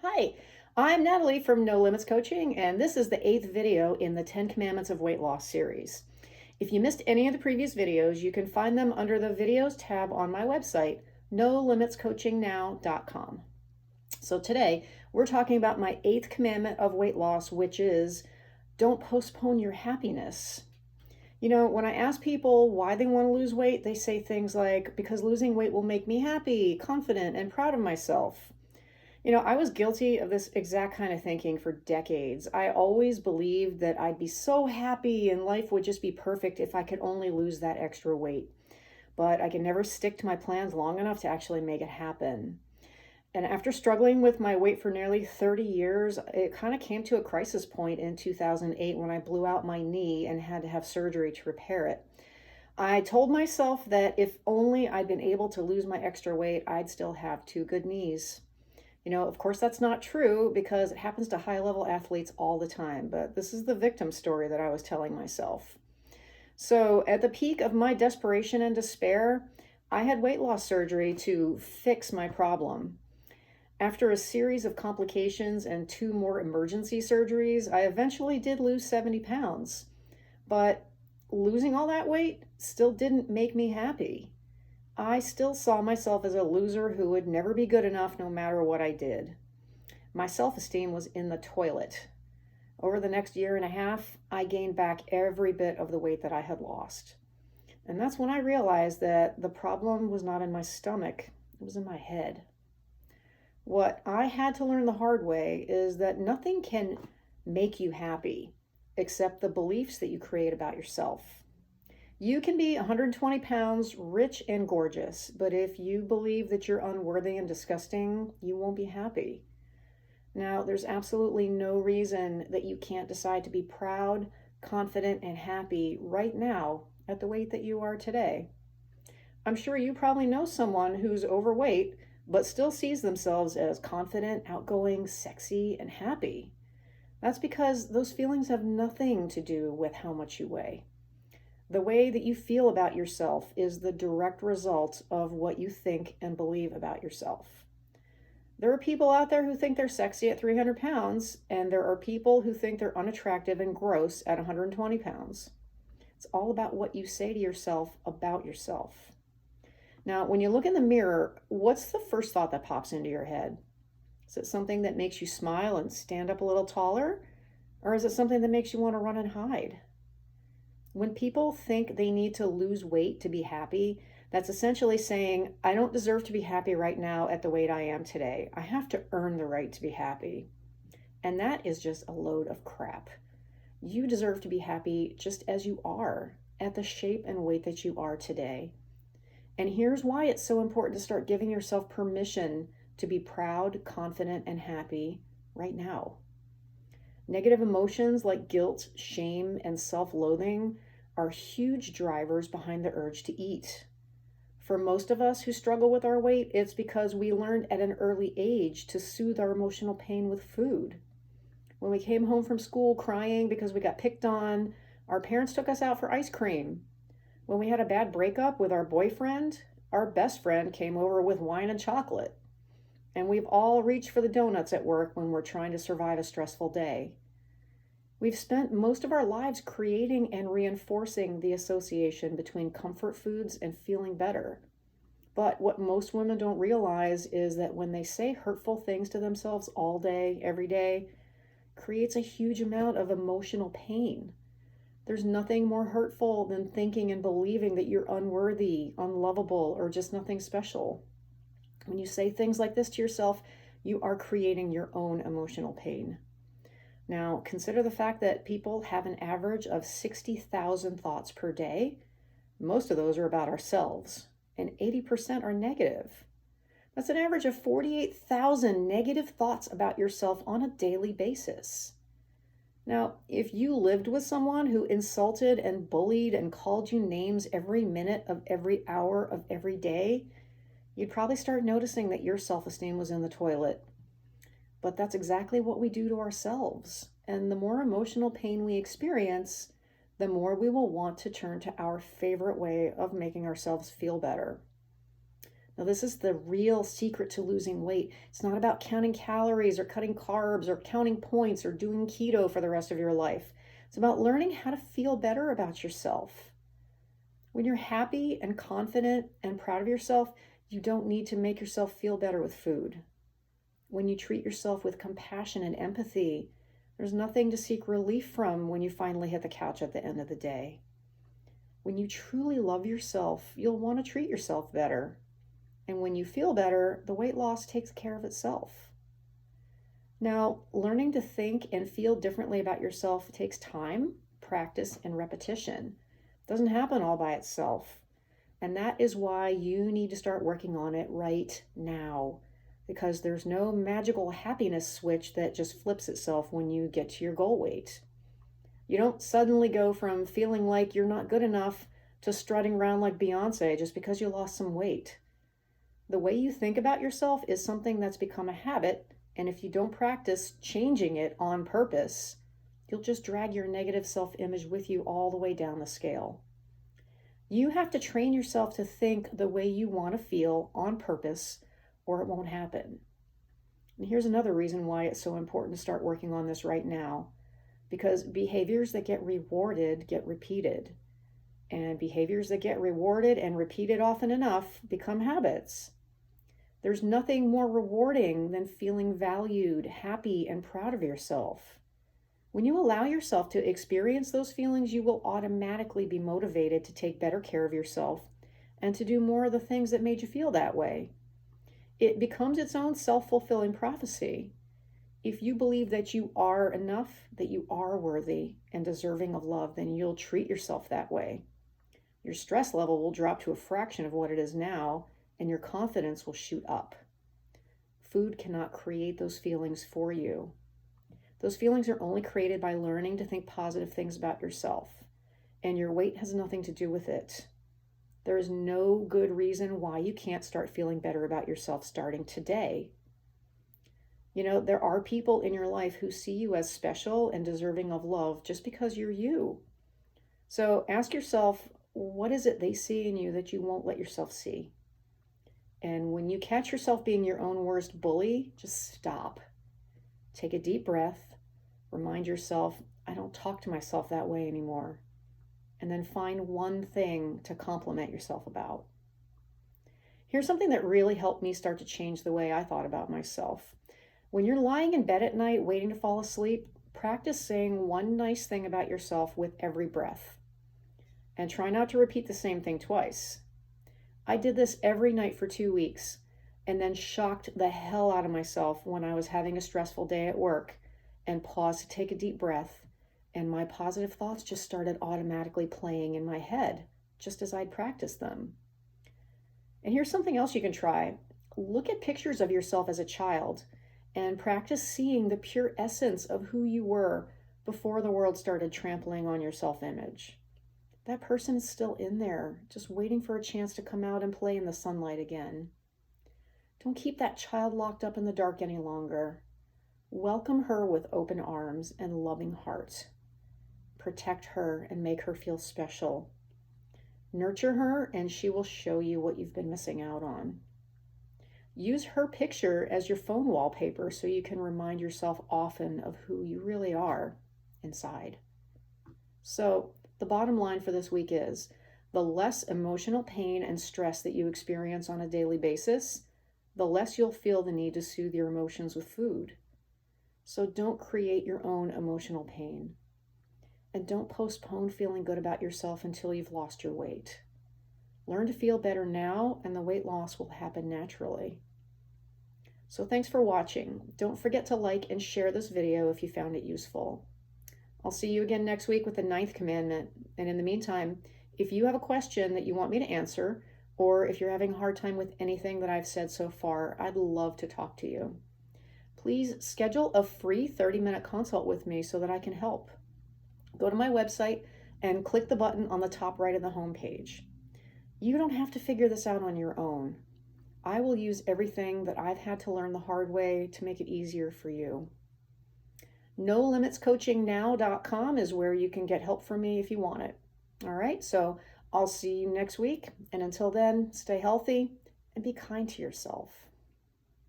Hi, I'm Natalie from No Limits Coaching, and this is the eighth video in the 10 Commandments of Weight Loss series. If you missed any of the previous videos, you can find them under the Videos tab on my website, nolimitscoachingnow.com. So today, we're talking about my eighth commandment of weight loss, which is don't postpone your happiness. When I ask people why they want to lose weight, they say things like, because losing weight will make me happy, confident, and proud of myself. I was guilty of this exact kind of thinking for decades. I always believed that I'd be so happy and life would just be perfect if I could only lose that extra weight. But I could never stick to my plans long enough to actually make it happen. And after struggling with my weight for nearly 30 years, it kind of came to a crisis point in 2008 when I blew out my knee and had to have surgery to repair it. I told myself that if only I'd been able to lose my extra weight, I'd still have two good knees. Of course, that's not true because it happens to high level athletes all the time, but this is the victim story that I was telling myself. So, at the peak of my desperation and despair, I had weight loss surgery to fix my problem. After a series of complications and two more emergency surgeries, I eventually did lose 70 pounds. But losing all that weight still didn't make me happy. I still saw myself as a loser who would never be good enough no matter what I did. My self esteem was in the toilet. Over the next year and a half, I gained back every bit of the weight that I had lost. And that's when I realized that the problem was not in my stomach, it was in my head. What I had to learn the hard way is that nothing can make you happy except the beliefs that you create about yourself. You can be 120 pounds, rich and gorgeous, but if you believe that you're unworthy and disgusting, you won't be happy. Now, there's absolutely no reason that you can't decide to be proud, confident, and happy right now at the weight that you are today. I'm sure you probably know someone who's overweight, but still sees themselves as confident, outgoing, sexy, and happy. That's because those feelings have nothing to do with how much you weigh. The way that you feel about yourself is the direct result of what you think and believe about yourself. There are people out there who think they're sexy at 300 pounds, and there are people who think they're unattractive and gross at 120 pounds. It's all about what you say to yourself about yourself. Now, when you look in the mirror, what's the first thought that pops into your head? Is it something that makes you smile and stand up a little taller? Or is it something that makes you want to run and hide? When people think they need to lose weight to be happy, that's essentially saying, I don't deserve to be happy right now at the weight I am today. I have to earn the right to be happy. And that is just a load of crap. You deserve to be happy just as you are, at the shape and weight that you are today. And here's why it's so important to start giving yourself permission to be proud, confident, and happy right now. Negative emotions like guilt, shame, and self-loathing are huge drivers behind the urge to eat. For most of us who struggle with our weight, it's because we learned at an early age to soothe our emotional pain with food. When we came home from school crying because we got picked on, our parents took us out for ice cream. When we had a bad breakup with our boyfriend, our best friend came over with wine and chocolate. And we've all reached for the donuts at work when we're trying to survive a stressful day. We've spent most of our lives creating and reinforcing the association between comfort foods and feeling better. But what most women don't realize is that when they say hurtful things to themselves all day, every day, creates a huge amount of emotional pain. There's nothing more hurtful than thinking and believing that you're unworthy, unlovable, or just nothing special. When you say things like this to yourself, you are creating your own emotional pain. Now, consider the fact that people have an average of 60,000 thoughts per day. Most of those are about ourselves, and 80% are negative. That's an average of 48,000 negative thoughts about yourself on a daily basis. Now, if you lived with someone who insulted and bullied and called you names every minute of every hour of every day, you'd probably start noticing that your self-esteem was in the toilet. But that's exactly what we do to ourselves. And the more emotional pain we experience, the more we will want to turn to our favorite way of making ourselves feel better. Now, this is the real secret to losing weight. It's not about counting calories or cutting carbs or counting points or doing keto for the rest of your life. It's about learning how to feel better about yourself. When you're happy and confident and proud of yourself, you don't need to make yourself feel better with food. When you treat yourself with compassion and empathy, there's nothing to seek relief from when you finally hit the couch at the end of the day. When you truly love yourself, you'll want to treat yourself better. And when you feel better, the weight loss takes care of itself. Now, learning to think and feel differently about yourself takes time, practice, and repetition. It doesn't happen all by itself. And that is why you need to start working on it right now. Because there's no magical happiness switch that just flips itself when you get to your goal weight. You don't suddenly go from feeling like you're not good enough to strutting around like Beyonce just because you lost some weight. The way you think about yourself is something that's become a habit, and if you don't practice changing it on purpose, you'll just drag your negative self-image with you all the way down the scale. You have to train yourself to think the way you want to feel on purpose, or it won't happen. And here's another reason why it's so important to start working on this right now. Because behaviors that get rewarded get repeated. And behaviors that get rewarded and repeated often enough become habits. There's nothing more rewarding than feeling valued, happy, and proud of yourself. When you allow yourself to experience those feelings, you will automatically be motivated to take better care of yourself and to do more of the things that made you feel that way. It becomes its own self-fulfilling prophecy. If you believe that you are enough, that you are worthy and deserving of love, then you'll treat yourself that way. Your stress level will drop to a fraction of what it is now, and your confidence will shoot up. Food cannot create those feelings for you. Those feelings are only created by learning to think positive things about yourself, and your weight has nothing to do with it. There is no good reason why you can't start feeling better about yourself starting today. You know, there are people in your life who see you as special and deserving of love just because you're you. So ask yourself, what is it they see in you that you won't let yourself see? And when you catch yourself being your own worst bully, just stop. Take a deep breath. Remind yourself, I don't talk to myself that way anymore. And then find one thing to compliment yourself about. Here's something that really helped me start to change the way I thought about myself. When you're lying in bed at night waiting to fall asleep, practice saying one nice thing about yourself with every breath. And try not to repeat the same thing twice. I did this every night for 2 weeks and then shocked the hell out of myself when I was having a stressful day at work and paused to take a deep breath, and my positive thoughts just started automatically playing in my head just as I'd practiced them. And here's something else you can try. Look at pictures of yourself as a child and practice seeing the pure essence of who you were before the world started trampling on your self-image. That person is still in there, just waiting for a chance to come out and play in the sunlight again. Don't keep that child locked up in the dark any longer. Welcome her with open arms and loving heart. Protect her and make her feel special. Nurture her and she will show you what you've been missing out on. Use her picture as your phone wallpaper so you can remind yourself often of who you really are inside. So, the bottom line for this week is, the less emotional pain and stress that you experience on a daily basis, the less you'll feel the need to soothe your emotions with food. So don't create your own emotional pain. And don't postpone feeling good about yourself until you've lost your weight. Learn to feel better now, and the weight loss will happen naturally. So thanks for watching. Don't forget to like and share this video if you found it useful. I'll see you again next week with the 9th commandment. And in the meantime, if you have a question that you want me to answer, or if you're having a hard time with anything that I've said so far, I'd love to talk to you. Please schedule a free 30-minute consult with me so that I can help. Go to my website and click the button on the top right of the homepage. You don't have to figure this out on your own. I will use everything that I've had to learn the hard way to make it easier for you. NoLimitsCoachingNow.com is where you can get help from me if you want it. All right, so I'll see you next week. And until then, stay healthy, and be kind to yourself.